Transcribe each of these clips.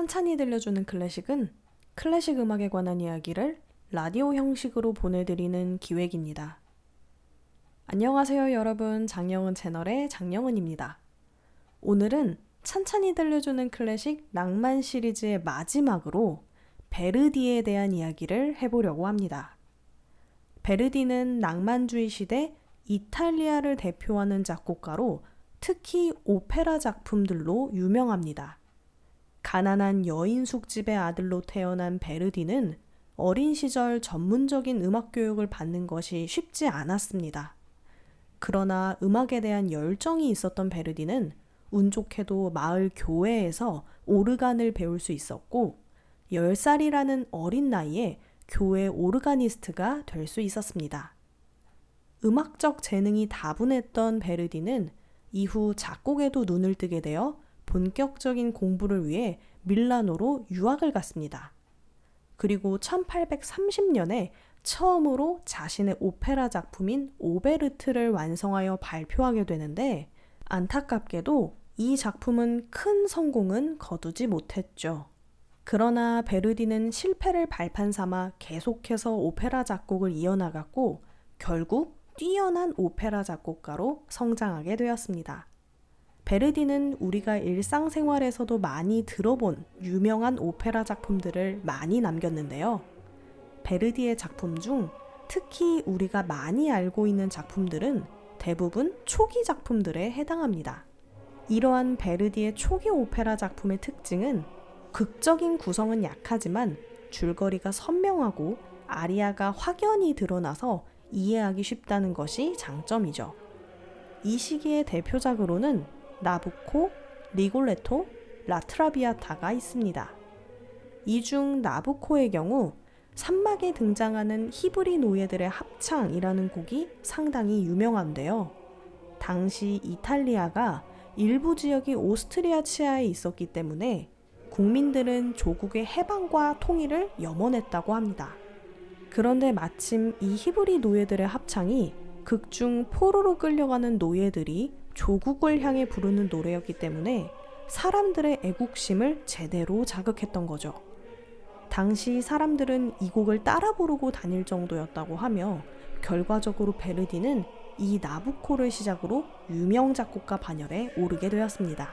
찬찬히 들려주는 클래식은 클래식 음악에 관한 이야기를 라디오 형식으로 보내드리는 기획입니다. 안녕하세요 여러분, 장영은 채널의 장영은입니다. 오늘은 찬찬히 들려주는 클래식 낭만 시리즈의 마지막으로 베르디에 대한 이야기를 해보려고 합니다. 베르디는 낭만주의 시대 이탈리아를 대표하는 작곡가로 특히 오페라 작품들로 유명합니다. 가난한 여인 숙집의 아들로 태어난 베르디는 어린 시절 전문적인 음악 교육을 받는 것이 쉽지 않았습니다. 그러나 음악에 대한 열정이 있었던 베르디는 운 좋게도 마을 교회에서 오르간을 배울 수 있었고 10살이라는 어린 나이에 교회 오르가니스트가 될 수 있었습니다. 음악적 재능이 다분했던 베르디는 이후 작곡에도 눈을 뜨게 되어 본격적인 공부를 위해 밀라노로 유학을 갔습니다. 그리고 1830년에 처음으로 자신의 오페라 작품인 오베르트를 완성하여 발표하게 되는데 안타깝게도 이 작품은 큰 성공은 거두지 못했죠. 그러나 베르디는 실패를 발판 삼아 계속해서 오페라 작곡을 이어나갔고 결국 뛰어난 오페라 작곡가로 성장하게 되었습니다. 베르디는 우리가 일상생활에서도 많이 들어본 유명한 오페라 작품들을 많이 남겼는데요. 베르디의 작품 중 특히 우리가 많이 알고 있는 작품들은 대부분 초기 작품들에 해당합니다. 이러한 베르디의 초기 오페라 작품의 특징은 극적인 구성은 약하지만 줄거리가 선명하고 아리아가 확연히 드러나서 이해하기 쉽다는 것이 장점이죠. 이 시기의 대표작으로는 나부코, 리골레토, 라트라비아타가 있습니다. 이 중 나부코의 경우 산막에 등장하는 히브리 노예들의 합창이라는 곡이 상당히 유명한데요. 당시 이탈리아가 일부 지역이 오스트리아 치하에 있었기 때문에 국민들은 조국의 해방과 통일을 염원했다고 합니다. 그런데 마침 이 히브리 노예들의 합창이 극중 포로로 끌려가는 노예들이 조국을 향해 부르는 노래였기 때문에 사람들의 애국심을 제대로 자극했던 거죠. 당시 사람들은 이 곡을 따라 부르고 다닐 정도였다고 하며 결과적으로 베르디는 이 나부코를 시작으로 유명 작곡가 반열에 오르게 되었습니다.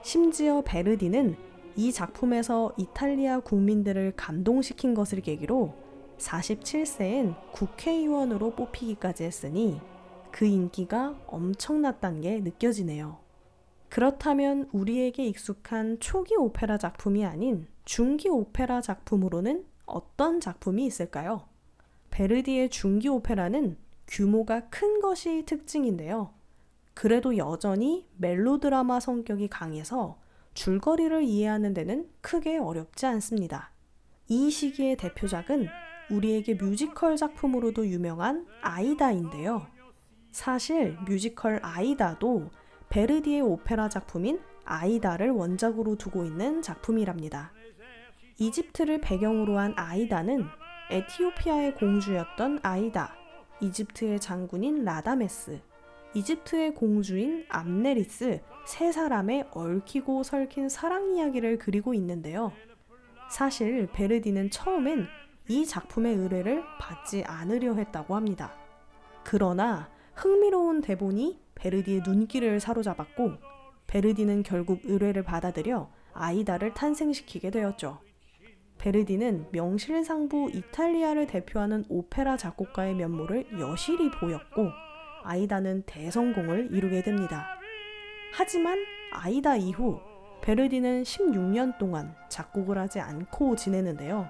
심지어 베르디는 이 작품에서 이탈리아 국민들을 감동시킨 것을 계기로 47세엔 국회의원으로 뽑히기까지 했으니 그 인기가 엄청났다는 게 느껴지네요. 그렇다면 우리에게 익숙한 초기 오페라 작품이 아닌 중기 오페라 작품으로는 어떤 작품이 있을까요? 베르디의 중기 오페라는 규모가 큰 것이 특징인데요. 그래도 여전히 멜로드라마 성격이 강해서 줄거리를 이해하는 데는 크게 어렵지 않습니다. 이 시기의 대표작은 우리에게 뮤지컬 작품으로도 유명한 아이다인데요. 사실 뮤지컬 아이다도 베르디의 오페라 작품인 아이다를 원작으로 두고 있는 작품이랍니다. 이집트를 배경으로 한 아이다는 에티오피아의 공주였던 아이다, 이집트의 장군인 라다메스, 이집트의 공주인 암네리스 세 사람의 얽히고 설킨 사랑 이야기를 그리고 있는데요. 사실 베르디는 처음엔 이 작품의 의뢰를 받지 않으려 했다고 합니다. 그러나 흥미로운 대본이 베르디의 눈길을 사로잡았고 베르디는 결국 의뢰를 받아들여 아이다를 탄생시키게 되었죠. 베르디는 명실상부 이탈리아를 대표하는 오페라 작곡가의 면모를 여실히 보였고 아이다는 대성공을 이루게 됩니다. 하지만 아이다 이후 베르디는 16년 동안 작곡을 하지 않고 지내는데요.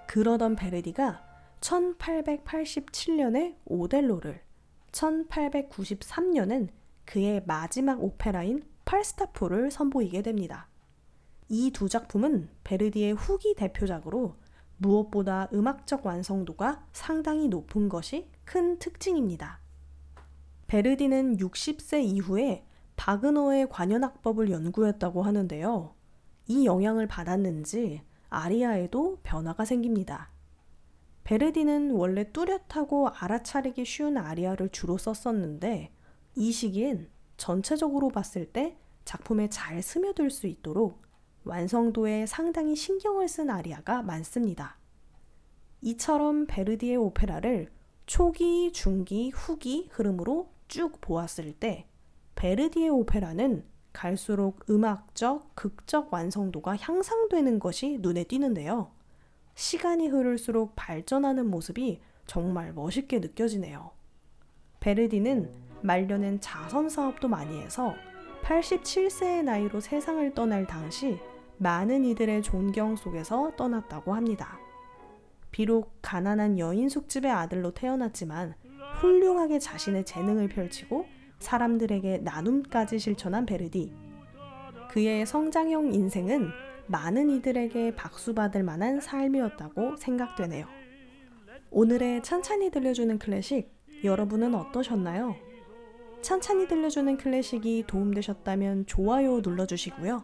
그러던 베르디가 1887년에 오델로를, 1893년엔 그의 마지막 오페라인 팔스타프를 선보이게 됩니다. 이 두 작품은 베르디의 후기 대표작으로 무엇보다 음악적 완성도가 상당히 높은 것이 큰 특징입니다. 베르디는 60세 이후에 바그너의 관현악법을 연구했다고 하는데요. 이 영향을 받았는지 아리아에도 변화가 생깁니다. 베르디는 원래 뚜렷하고 알아차리기 쉬운 아리아를 주로 썼었는데 이 시기엔 전체적으로 봤을 때 작품에 잘 스며들 수 있도록 완성도에 상당히 신경을 쓴 아리아가 많습니다. 이처럼 베르디의 오페라를 초기, 중기, 후기 흐름으로 쭉 보았을 때 베르디의 오페라는 갈수록 음악적, 극적 완성도가 향상되는 것이 눈에 띄는데요. 시간이 흐를수록 발전하는 모습이 정말 멋있게 느껴지네요. 베르디는 말년엔 자선 사업도 많이 해서 87세의 나이로 세상을 떠날 당시 많은 이들의 존경 속에서 떠났다고 합니다. 비록 가난한 여인 숙집의 아들로 태어났지만 훌륭하게 자신의 재능을 펼치고 사람들에게 나눔까지 실천한 베르디. 그의 성장형 인생은 많은 이들에게 박수받을 만한 삶이었다고 생각되네요. 오늘의 찬찬히 들려주는 클래식, 여러분은 어떠셨나요? 찬찬히 들려주는 클래식이 도움되셨다면 좋아요 눌러주시고요.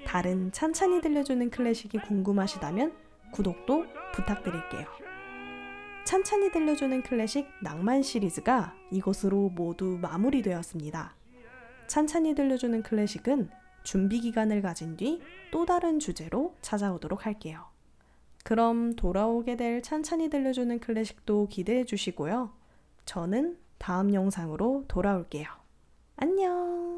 다른 찬찬히 들려주는 클래식이 궁금하시다면 구독도 부탁드릴게요. 찬찬히 들려주는 클래식 낭만 시리즈가 이것으로 모두 마무리되었습니다. 찬찬히 들려주는 클래식은 준비 기간을 가진 뒤 또 다른 주제로 찾아오도록 할게요. 그럼 돌아오게 될 찬찬히 들려주는 클래식도 기대해 주시고요. 저는 다음 영상으로 돌아올게요. 안녕!